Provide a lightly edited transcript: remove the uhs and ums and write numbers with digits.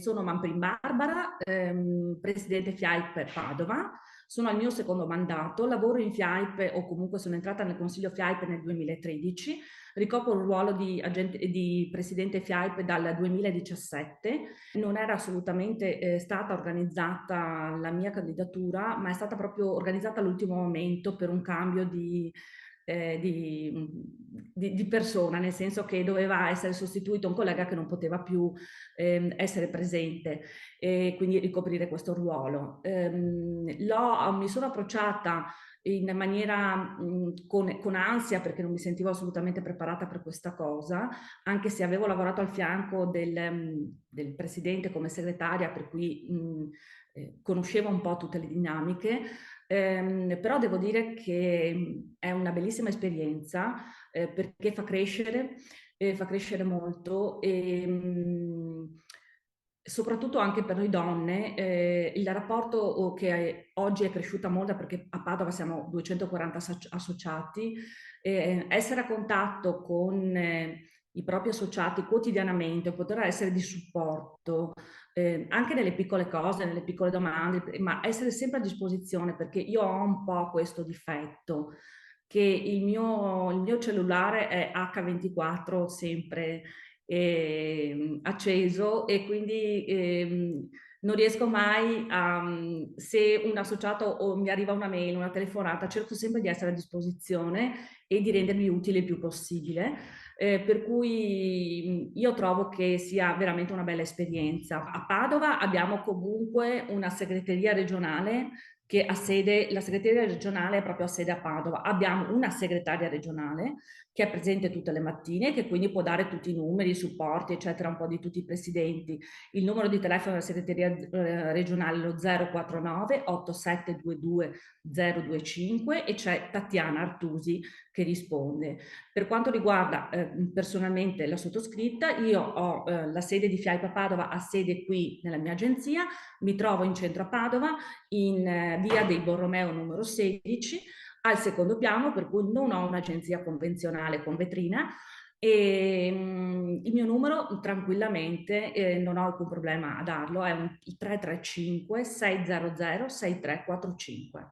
Sono Mamprin Barbara, presidente FIAIP Padova, sono al mio secondo mandato, lavoro in FIAIP o comunque sono entrata nel Consiglio FIAIP nel 2013, ricopro il ruolo di presidente FIAIP dal 2017. Non era assolutamente stata organizzata la mia candidatura, ma è stata proprio organizzata all'ultimo momento per un cambio eh, di, di persona, nel senso che doveva essere sostituito un collega che non poteva più essere presente e quindi ricoprire questo ruolo. Mi sono approcciata in maniera con ansia perché non mi sentivo assolutamente preparata per questa cosa, anche se avevo lavorato al fianco del presidente come segretaria, per cui conoscevo un po' tutte le dinamiche. Però devo dire che è una bellissima esperienza perché fa crescere molto e soprattutto anche per noi donne il rapporto che oggi è cresciuta molto perché a Padova siamo 240 associati, essere a contatto con i propri associati quotidianamente, poter essere di supporto anche nelle piccole cose, nelle piccole domande, ma essere sempre a disposizione perché io ho un po' questo difetto che il mio cellulare è H24 sempre acceso e quindi non riesco mai a, se un associato o mi arriva una mail, una telefonata, cerco sempre di essere a disposizione e di rendermi utile il più possibile. Per cui io trovo che sia veramente una bella esperienza. A Padova abbiamo comunque una segreteria regionale che ha sede, la segreteria regionale è proprio a sede a Padova. Abbiamo una segretaria regionale che è presente tutte le mattine, che quindi può dare tutti i numeri, i supporti, eccetera, un po' di tutti i presidenti. Il numero di telefono della segreteria regionale è lo 049 8722 025 e c'è Tatiana Artusi che risponde. Per quanto riguarda personalmente la sottoscritta, io ho la sede di FIAIP Padova, ha sede qui nella mia agenzia, mi trovo in centro a Padova, in via dei Borromeo numero 16, al secondo piano, per cui non ho un'agenzia convenzionale con vetrina e il mio numero tranquillamente, non ho alcun problema a darlo, è il 335 600 6345.